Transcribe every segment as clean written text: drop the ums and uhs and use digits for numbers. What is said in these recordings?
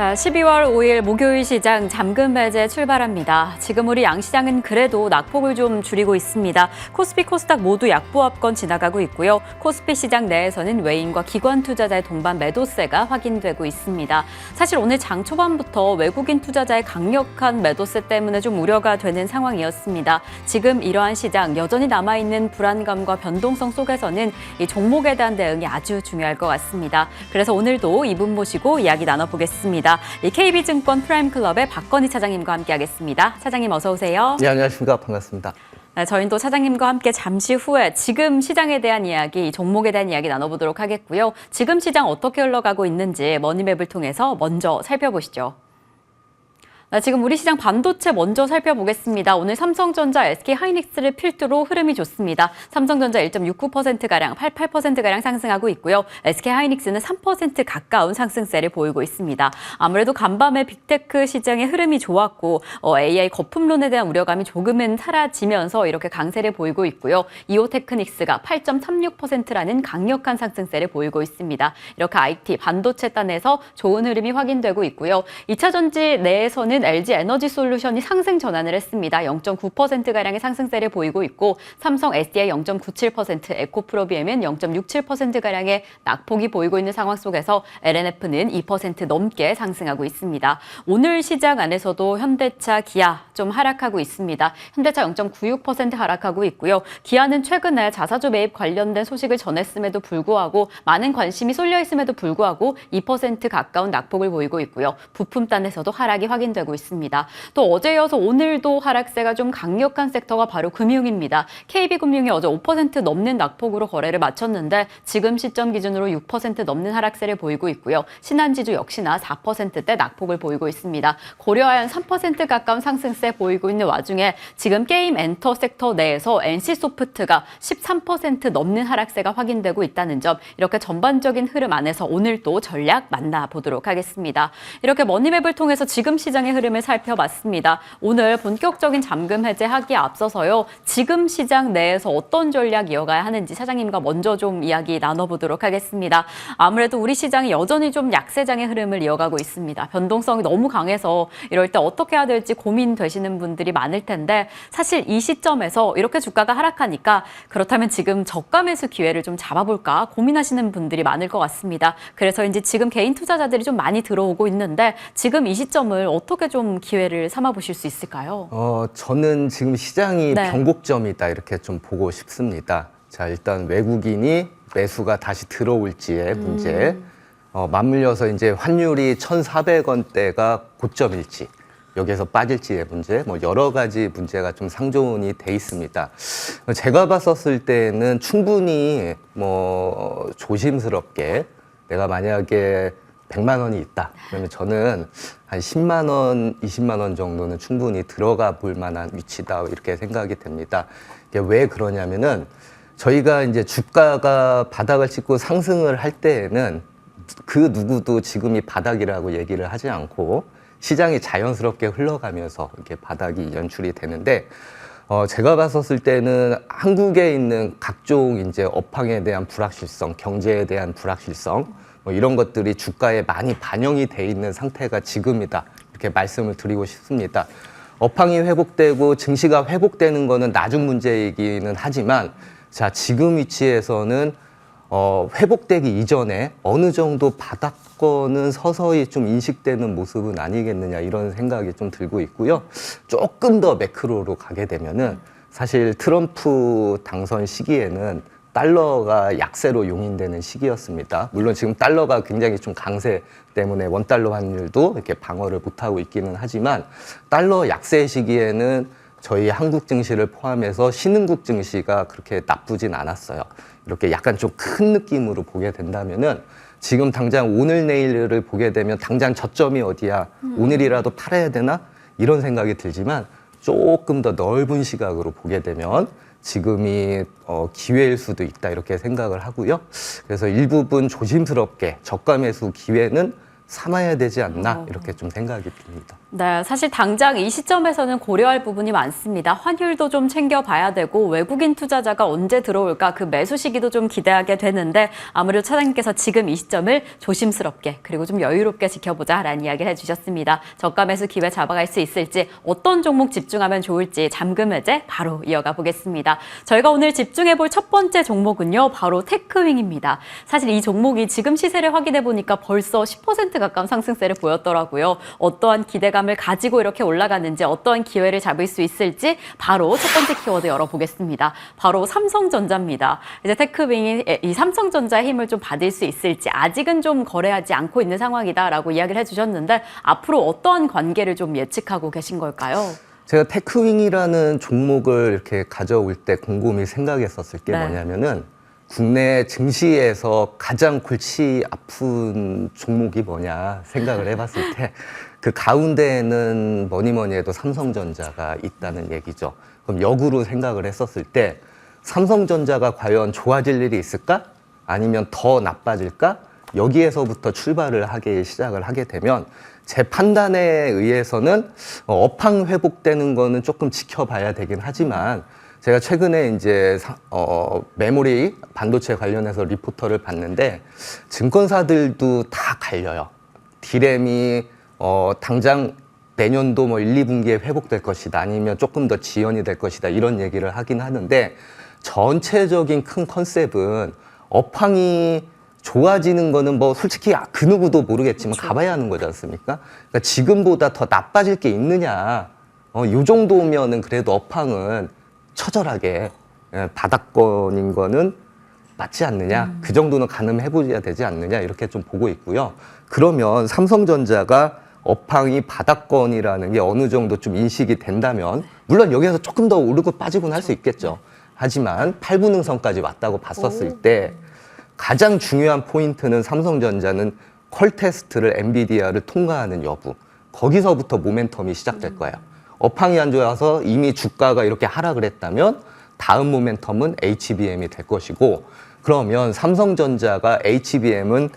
자, 12월 5일 목요일 시장 잠금 해제 출발합니다. 지금 우리 양시장은 그래도 낙폭을 좀 줄이고 있습니다. 코스피, 코스닥 모두 약보합권 지나가고 있고요. 코스피 시장 내에서는 외인과 기관 투자자의 동반 매도세가 확인되고 있습니다. 사실 오늘 장 초반부터 외국인 투자자의 강력한 매도세 때문에 좀 우려가 되는 상황이었습니다. 지금 이러한 시장 여전히 남아있는 불안감과 변동성 속에서는 이 종목에 대한 대응이 아주 중요할 것 같습니다. 그래서 오늘도 이분 모시고 이야기 나눠보겠습니다. 이 KB증권 프라임클럽의 박건희 차장님과 함께하겠습니다. 차장님 어서 오세요. 네, 안녕하십니까. 반갑습니다. 네, 저희는 또 차장님과 함께 잠시 후에 지금 시장에 대한 이야기, 종목에 대한 이야기 나눠보도록 하겠고요. 지금 시장 어떻게 흘러가고 있는지 머니맵을 통해서 먼저 살펴보시죠. 지금 우리 시장 반도체 먼저 살펴보겠습니다. 오늘 삼성전자, SK하이닉스를 필두로 흐름이 좋습니다. 삼성전자 1.69%가량, 88%가량 상승하고 있고요. SK하이닉스는 3% 가까운 상승세를 보이고 있습니다. 아무래도 간밤에 빅테크 시장의 흐름이 좋았고 AI 거품론에 대한 우려감이 조금은 사라지면서 이렇게 강세를 보이고 있고요. 이오테크닉스가 8.36%라는 강력한 상승세를 보이고 있습니다. 이렇게 IT, 반도체 단에서 좋은 흐름이 확인되고 있고요. 2차 전지 내에서는 LG 에너지 솔루션이 상승 전환을 했습니다. 0.9%가량의 상승세를 보이고 있고 삼성 SDI 0.97%, 에코프로비엠은 0.67%가량의 낙폭이 보이고 있는 상황 속에서 LNF는 2% 넘게 상승하고 있습니다. 오늘 시장 안에서도 현대차, 기아 좀 하락하고 있습니다. 현대차 0.96% 하락하고 있고요. 기아는 최근에 자사주 매입 관련된 소식을 전했음에도 불구하고 많은 관심이 쏠려 있음에도 불구하고 2% 가까운 낙폭을 보이고 있고요. 부품단에서도 하락이 확인되고 있습니다. 또 어제 이어서 오늘도 하락세가 좀 강력한 섹터가 바로 금융입니다. KB금융이 어제 5% 넘는 낙폭으로 거래를 마쳤는데 지금 시점 기준으로 6% 넘는 하락세를 보이고 있고요. 신한지주 역시나 4%대 낙폭을 보이고 있습니다. 고려아연 3% 가까운 상승세 보이고 있는 와중에 지금 게임 엔터 섹터 내에서 NC소프트가 13% 넘는 하락세가 확인되고 있다는 점, 이렇게 전반적인 흐름 안에서 오늘도 전략 만나보도록 하겠습니다. 이렇게 머니맵을 통해서 지금 시장의 흐름을 살펴봤습니다. 오늘 본격적인 잠금 해제하기에 앞서서요. 지금 시장 내에서 어떤 전략 이어가야 하는지 차장님과 먼저 좀 이야기 나눠보도록 하겠습니다. 아무래도 우리 시장이 여전히 좀 약세장의 흐름을 이어가고 있습니다. 변동성이 너무 강해서 이럴 때 어떻게 해야 될지 고민되시는 분들이 많을 텐데 사실 이 시점에서 이렇게 주가가 하락하니까 그렇다면 지금 저가 매수 기회를 좀 잡아볼까 고민하시는 분들이 많을 것 같습니다. 그래서 이제 지금 개인 투자자들이 좀 많이 들어오고 있는데 지금 이 시점을 어떻게 좀 기회를 삼아 보실 수 있을까요? 저는 지금 시장이 네. 변곡점이다 이렇게 좀 보고 싶습니다. 자, 일단 외국인이 매수가 다시 들어올지의 문제, 맞물려서 이제 환율이 1,400원대가 고점일지, 여기에서 빠질지의 문제, 뭐 여러 가지 문제가 좀 상존이 돼 있습니다. 제가 봤었을 때는 충분히 뭐 조심스럽게 내가 만약에 100만 원이 있다. 그러면 저는 한 10만 원, 20만 원 정도는 충분히 들어가 볼 만한 위치다. 이렇게 생각이 됩니다. 이게 왜 그러냐면은 저희가 이제 주가가 바닥을 찍고 상승을 할 때에는 그 누구도 지금이 바닥이라고 얘기를 하지 않고 시장이 자연스럽게 흘러가면서 이렇게 바닥이 연출이 되는데 제가 봤었을 때는 한국에 있는 각종 이제 업황에 대한 불확실성, 경제에 대한 불확실성, 뭐 이런 것들이 주가에 많이 반영이 돼 있는 상태가 지금이다. 이렇게 말씀을 드리고 싶습니다. 업황이 회복되고 증시가 회복되는 거는 나중 문제이기는 하지만 자, 지금 위치에서는 회복되기 이전에 어느 정도 바닥권은 서서히 좀 인식되는 모습은 아니겠느냐 이런 생각이 좀 들고 있고요. 조금 더 매크로로 가게 되면은 사실 트럼프 당선 시기에는 달러가 약세로 용인되는 시기였습니다. 물론 지금 달러가 굉장히 좀 강세 때문에 원달러 환율도 이렇게 방어를 못하고 있기는 하지만 달러 약세 시기에는 저희 한국 증시를 포함해서 신흥국 증시가 그렇게 나쁘진 않았어요. 이렇게 약간 좀 큰 느낌으로 보게 된다면은 지금 당장 오늘 내일을 보게 되면 당장 저점이 어디야? 오늘이라도 팔아야 되나? 이런 생각이 들지만 조금 더 넓은 시각으로 보게 되면 지금이 기회일 수도 있다 이렇게 생각을 하고요. 그래서 일부분 조심스럽게 저가 매수 기회는 삼아야 되지 않나 이렇게 좀 생각이 듭니다. 네, 사실 당장 이 시점에서는 고려할 부분이 많습니다. 환율도 좀 챙겨봐야 되고 외국인 투자자가 언제 들어올까 그 매수 시기도 좀 기대하게 되는데 아무래도 차장님께서 지금 이 시점을 조심스럽게 그리고 좀 여유롭게 지켜보자라는 이야기를 해주셨습니다. 저가 매수 기회 잡아갈 수 있을지 어떤 종목 집중하면 좋을지 잠금 해제 바로 이어가 보겠습니다. 저희가 오늘 집중해볼 첫 번째 종목은요. 바로 테크윙입니다. 사실 이 종목이 지금 시세를 확인해 보니까 벌써 10% 가까운 상승세를 보였더라고요. 어떠한 기대감을 가지고 이렇게 올라가는지 어떠한 기회를 잡을 수 있을지 바로 첫 번째 키워드 열어보겠습니다. 바로 삼성전자입니다. 이제 테크윙이 이 삼성전자의 힘을 좀 받을 수 있을지 아직은 좀 거래하지 않고 있는 상황이다라고 이야기를 해주셨는데 앞으로 어떠한 관계를 좀 예측하고 계신 걸까요? 제가 테크윙이라는 종목을 이렇게 가져올 때 곰곰이 생각했었을 게 네. 뭐냐면은 국내 증시에서 가장 골치 아픈 종목이 뭐냐 생각을 해봤을 때 그 가운데에는 뭐니 해도 삼성전자가 있다는 얘기죠. 그럼 역으로 생각을 했었을 때 삼성전자가 과연 좋아질 일이 있을까? 아니면 더 나빠질까? 여기에서부터 출발을 시작을 하게 되면 제 판단에 의해서는 업황 회복되는 거는 조금 지켜봐야 되긴 하지만 제가 최근에 이제 메모리 반도체 관련해서 리포터를 봤는데 증권사들도 다 갈려요. 디램이 당장 내년도 뭐 1, 2분기에 회복될 것이다 아니면 조금 더 지연이 될 것이다 이런 얘기를 하긴 하는데 전체적인 큰 컨셉은 업황이 좋아지는 거는 뭐 솔직히 그 누구도 모르겠지만 그렇죠. 가봐야 하는 거지 않습니까? 그러니까 지금보다 더 나빠질 게 있느냐. 요 정도면은 그래도 업황은 처절하게 바닥권인 거는 맞지 않느냐. 그 정도는 가늠해보셔야 되지 않느냐. 이렇게 좀 보고 있고요. 그러면 삼성전자가 업황이 바닥권이라는 게 어느 정도 좀 인식이 된다면 물론 여기에서 조금 더 오르고 빠지고는 할 수 있겠죠. 하지만 8분응선까지 왔다고 봤었을 때 가장 중요한 포인트는 삼성전자는 컬 테스트를 엔비디아를 통과하는 여부. 거기서부터 모멘텀이 시작될 거예요. 업황이 안 좋아서 이미 주가가 이렇게 하락을 했다면 다음 모멘텀은 HBM이 될 것이고 그러면 삼성전자가 HBM을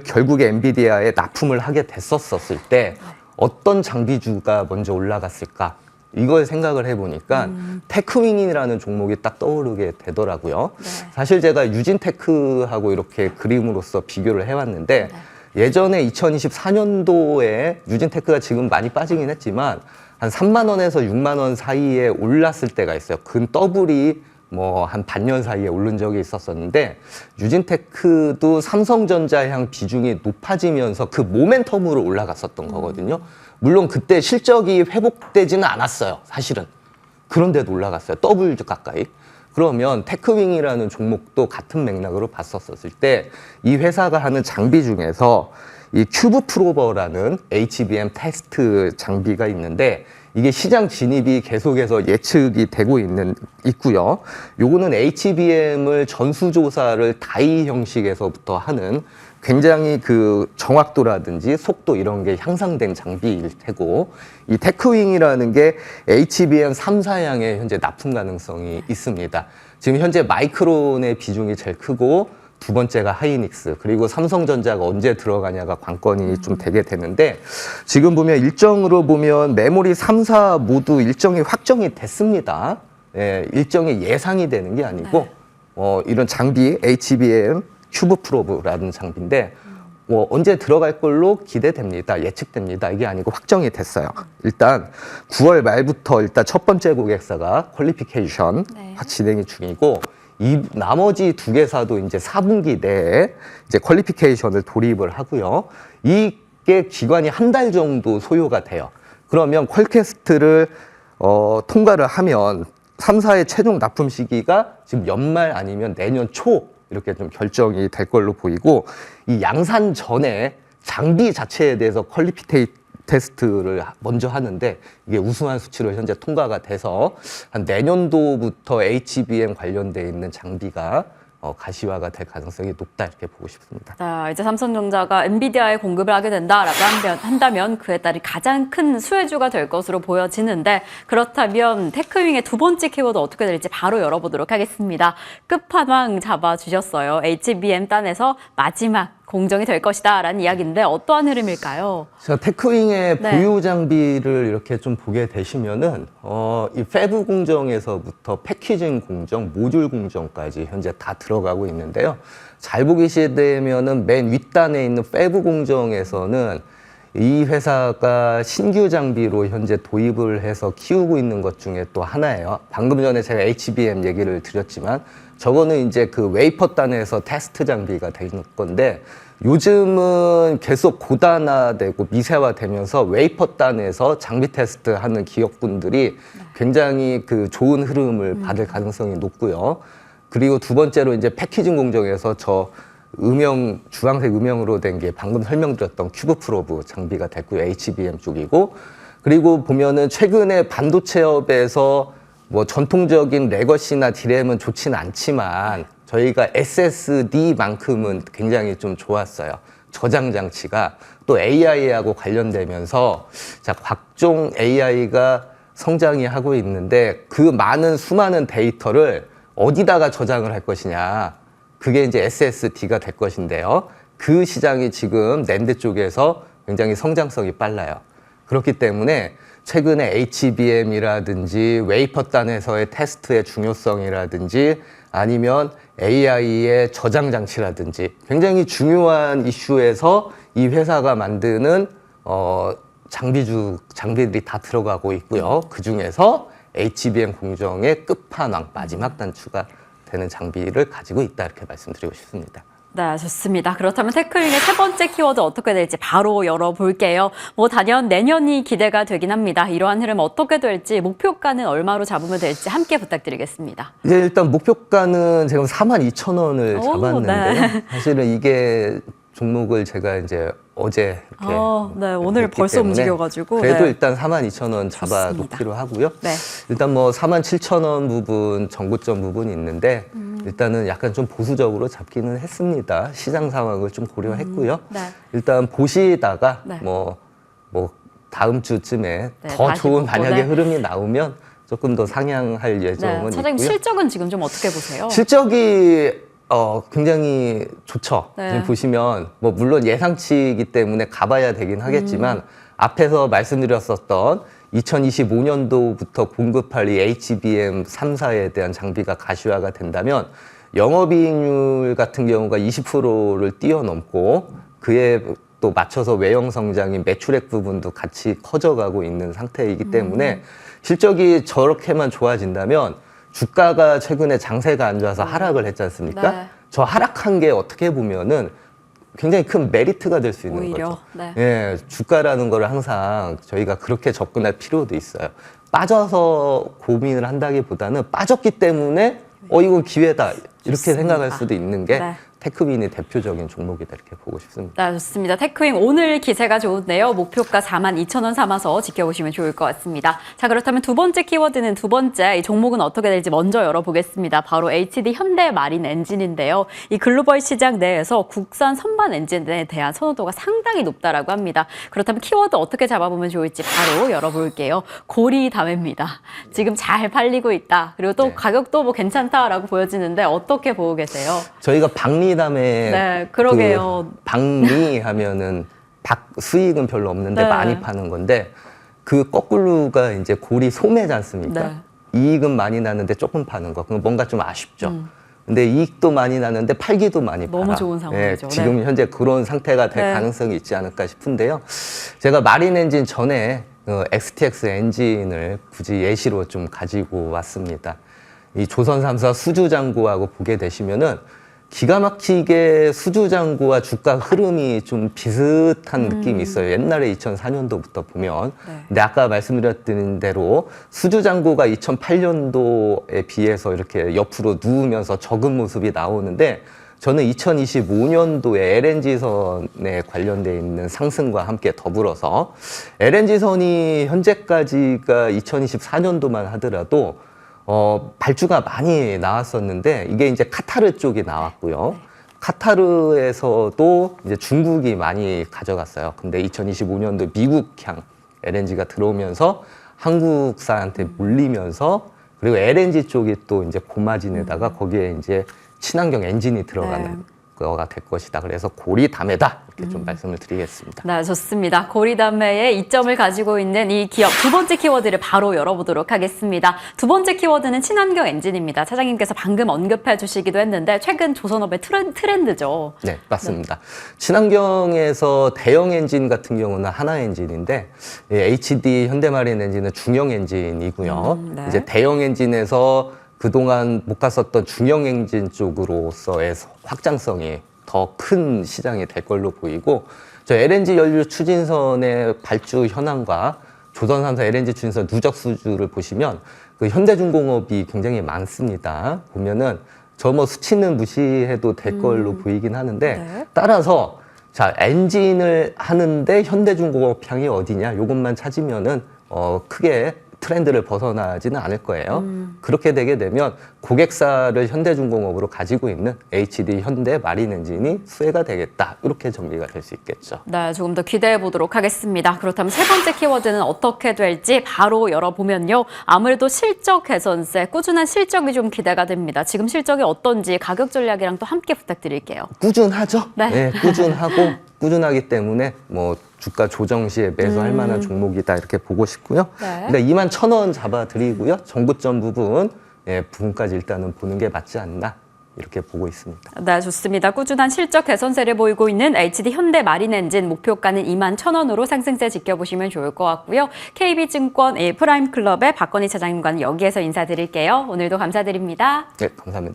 결국에 엔비디아에 납품을 하게 됐었을 때 어떤 장비주가 먼저 올라갔을까? 이걸 생각을 해보니까 테크윙이라는 종목이 딱 떠오르게 되더라고요. 네. 사실 제가 유진테크하고 이렇게 그림으로써 비교를 해왔는데 예전에 2024년도에 유진테크가 지금 많이 빠지긴 했지만 한 3만 원에서 6만 원 사이에 올랐을 때가 있어요. 근 더블이 뭐 한 반년 사이에 오른 적이 있었었는데 유진테크도 삼성전자향 비중이 높아지면서 그 모멘텀으로 올라갔었던 거거든요. 물론 그때 실적이 회복되지는 않았어요. 사실은. 그런데도 올라갔어요. 더블 가까이. 그러면 테크윙이라는 종목도 같은 맥락으로 봤었을 때 이 회사가 하는 장비 중에서 이 큐브 프로버라는 HBM 테스트 장비가 있는데 이게 시장 진입이 계속해서 예측이 되고 있고요. 요거는 HBM을 전수조사를 다이 형식에서부터 하는 굉장히 그 정확도라든지 속도 이런 게 향상된 장비일 테고 이 테크윙이라는 게 HBM 3사양의 현재 납품 가능성이 있습니다. 지금 현재 마이크론의 비중이 제일 크고 두 번째가 하이닉스 그리고 삼성전자가 언제 들어가냐가 관건이 좀 되게 되는데 지금 보면 일정으로 보면 메모리 3사 모두 일정이 확정이 됐습니다. 예, 일정이 예상이 되는 게 아니고 이런 장비 HBM 큐브 프로브라는 장비인데 언제 들어갈 걸로 기대됩니다. 예측됩니다. 이게 아니고 확정이 됐어요. 일단 9월 말부터 일단 첫 번째 고객사가 퀄리피케이션 진행이 중이고 이 나머지 두 개사도 이제 4분기 내에 이제 퀄리피케이션을 돌입을 하고요. 이게 기간이 한 달 정도 소요가 돼요. 그러면 퀄캐스트를 통과를 하면 3사의 최종 납품 시기가 지금 연말 아니면 내년 초 이렇게 좀 결정이 될 걸로 보이고 이 양산 전에 장비 자체에 대해서 퀄리피케이션 테스트를 먼저 하는데 이게 우수한 수치로 현재 통과가 돼서 한 내년도부터 HBM 관련돼 있는 장비가 가시화가 될 가능성이 높다 이렇게 보고 싶습니다. 자, 이제 삼성전자가 엔비디아에 공급을 하게 된다라고 한다면 그에 따른 가장 큰 수혜주가 될 것으로 보여지는데 그렇다면 테크윙의 두 번째 키워드 어떻게 될지 바로 열어보도록 하겠습니다. 끝판왕 잡아주셨어요. HBM 단에서 마지막 공정이 될 것이다라는 이야기인데 어떠한 흐름일까요? 자, 테크윙의 네. 보유 장비를 이렇게 좀 보게 되시면은, 이 패브 공정에서부터 패키징 공정, 모듈 공정까지 현재 다 들어가고 있는데요. 잘 보시게 되면은 맨 윗단에 있는 패브 공정에서는 이 회사가 신규 장비로 현재 도입을 해서 키우고 있는 것 중에 또 하나예요. 방금 전에 제가 HBM 얘기를 드렸지만 저거는 이제 그 웨이퍼 단에서 테스트 장비가 되는 건데 요즘은 계속 고단화되고 미세화되면서 웨이퍼 단에서 장비 테스트 하는 기업군들이 굉장히 그 좋은 흐름을 받을 가능성이 높고요. 그리고 두 번째로 이제 패키징 공정에서 저 주황색 음영으로 된 게 방금 설명드렸던 큐브 프로브 장비가 됐고요. HBM 쪽이고. 그리고 보면은 최근에 반도체업에서 뭐 전통적인 레거시나 디램은 좋지는 않지만 저희가 SSD만큼은 굉장히 좀 좋았어요. 저장 장치가 또 AI하고 관련되면서 자, 각종 AI가 성장이 하고 있는데 그 많은 수많은 데이터를 어디다가 저장을 할 것이냐. 그게 이제 SSD가 될 것인데요. 그 시장이 지금 낸드 쪽에서 굉장히 성장성이 빨라요. 그렇기 때문에 최근에 HBM이라든지 웨이퍼 단에서의 테스트의 중요성이라든지 아니면 AI의 저장 장치라든지 굉장히 중요한 이슈에서 이 회사가 만드는 장비들이 다 들어가고 있고요. 그 중에서 HBM 공정의 끝판왕 마지막 단추가 되는 장비를 가지고 있다 이렇게 말씀드리고 싶습니다. 네, 좋습니다. 그렇다면 테크윙의 세 번째 키워드 어떻게 될지 바로 열어볼게요. 뭐 단연 내년이 기대가 되긴 합니다. 이러한 흐름 어떻게 될지 목표가는 얼마로 잡으면 될지 함께 부탁드리겠습니다. 이제 일단 목표가는 지금 42,000원을 오, 잡았는데요. 네. 사실은 이게 종목을 제가 이제 어제 이렇게 네, 오늘 했기 벌써 때문에 움직여가지고. 그래도 네. 일단 42,000원 잡아 좋습니다. 놓기로 하고요. 네. 일단 뭐 47,000원 부분, 정고점 부분이 있는데 일단은 약간 좀 보수적으로 잡기는 했습니다. 시장 상황을 좀 고려했고요. 네. 일단 보시다가 네. 뭐 다음 주쯤에 네, 더 다시 좋은 보고, 만약에 네. 흐름이 나오면 조금 더 상향할 네, 예정은 차장님 있고요. 실적은 지금 좀 어떻게 보세요? 실적이 굉장히 좋죠. 네. 지금 보시면 뭐 물론 예상치이기 때문에 가봐야 되긴 하겠지만 앞에서 말씀드렸었던 2025년도부터 공급할 이 HBM 3사에 대한 장비가 가시화가 된다면 영업이익률 같은 경우가 20%를 뛰어넘고 그에 또 맞춰서 외형 성장인 매출액 부분도 같이 커져가고 있는 상태이기 때문에 실적이 저렇게만 좋아진다면 주가가 최근에 장세가 안 좋아서 하락을 했지 않습니까? 네. 저 하락한 게 어떻게 보면은 굉장히 큰 메리트가 될 수 있는 오히려, 거죠. 네. 예, 주가라는 거를 항상 저희가 그렇게 접근할 필요도 있어요. 빠져서 고민을 한다기보다는 빠졌기 때문에 이건 기회다 이렇게 좋습니다. 생각할 수도 있는 게 네. 테크윈이 대표적인 종목이다 이렇게 보고 싶습니다. 네, 좋습니다. 테크윙 오늘 기세가 좋은데요. 목표가 42,000원 삼아서 지켜보시면 좋을 것 같습니다. 자, 그렇다면 두 번째 키워드는 두 번째 이 종목은 어떻게 될지 먼저 열어보겠습니다. 바로 HD 현대 마린 엔진인데요. 이 글로벌 시장 내에서 국산 선반 엔진에 대한 선호도가 상당히 높다라고 합니다. 그렇다면 키워드 어떻게 잡아보면 좋을지 바로 열어볼게요. 고리담회입니다. 지금 잘 팔리고 있다. 그리고 또 네. 가격도 뭐 괜찮다라고 보여지는데 어떻게 보고 계세요? 저희가 박리담에 네, 그러게요. 박리 하면은 수익은 별로 없는데 네. 많이 파는 건데 그 거꾸로가 이제 고리 소매지 않습니까? 네. 이익은 많이 나는데 조금 파는 거. 그건 뭔가 좀 아쉽죠. 근데 이익도 많이 나는데 팔기도 많이 팔아. 너무 좋은 상황이죠. 지금 현재 그런 상태가 될 네. 가능성이 있지 않을까 싶은데요. 제가 마린 엔진 전에 XTX 엔진을 굳이 예시로 좀 가지고 왔습니다. 이 조선 3사 수주장고하고 보게 되시면은 기가 막히게 수주장고와 주가 흐름이 좀 비슷한 느낌이 있어요. 옛날에 2004년도부터 보면. 네. 근데 아까 말씀드렸던 대로 수주장고가 2008년도에 비해서 이렇게 옆으로 누우면서 적은 모습이 나오는데 저는 2025년도에 LNG선에 관련돼 있는 상승과 함께 더불어서 LNG선이 현재까지가 2024년도만 하더라도 발주가 많이 나왔었는데 이게 이제 카타르 쪽이 나왔고요. 카타르에서도 이제 중국이 많이 가져갔어요. 근데 2025년도 미국향 LNG가 들어오면서 한국사한테 몰리면서 그리고 LNG 쪽이 또 이제 고마진에다가 거기에 이제 친환경 엔진이 들어가는 거가 될 것이다. 그래서 고리담회다. 이렇게 좀 말씀을 드리겠습니다. 네, 좋습니다. 고리담회의 이점을 가지고 있는 이 기업 두 번째 키워드를 바로 열어보도록 하겠습니다. 두 번째 키워드는 친환경 엔진입니다. 차장님께서 방금 언급해 주시기도 했는데 최근 조선업의 트렌드죠. 네, 맞습니다. 친환경에서 대형 엔진 같은 경우는 하나 엔진인데 HD 현대마린 엔진은 중형 엔진이고요. 네. 이제 대형 엔진에서 그동안 못 갔었던 중형 엔진 쪽으로서의 확장성이 더 큰 시장이 될 걸로 보이고 저 LNG 연료 추진선의 발주 현황과 조선 3사 LNG 추진선 누적 수주를 보시면 그 현대중공업이 굉장히 많습니다. 보면은 저 뭐 수치는 무시해도 될 걸로 보이긴 하는데 네. 따라서 자 엔진을 하는데 현대중공업 향이 어디냐 요것만 찾으면은 크게 트렌드를 벗어나지는 않을 거예요. 그렇게 되게 되면 고객사를 현대중공업으로 가지고 있는 HD 현대 마린 엔진이 수혜가 되겠다. 이렇게 정리가 될 수 있겠죠. 네, 조금 더 기대해 보도록 하겠습니다. 그렇다면 세 번째 키워드는 어떻게 될지 바로 열어보면요. 아무래도 실적 개선세, 꾸준한 실적이 좀 기대가 됩니다. 지금 실적이 어떤지 가격 전략이랑 또 함께 부탁드릴게요. 꾸준하죠? 네. 꾸준하기 때문에 뭐 주가 조정 시에 매수할 만한 종목이다 이렇게 보고 싶고요. 네. 일단 21,000원 잡아드리고요. 정고점 부분까지 일단은 보는 게 맞지 않나 이렇게 보고 있습니다. 네, 좋습니다. 꾸준한 실적 개선세를 보이고 있는 HD 현대 마린 엔진 목표가는 21,000원으로 상승세 지켜보시면 좋을 것 같고요. KB증권 프라임클럽의 박건희 차장님과는 여기에서 인사드릴게요. 오늘도 감사드립니다. 네, 감사합니다.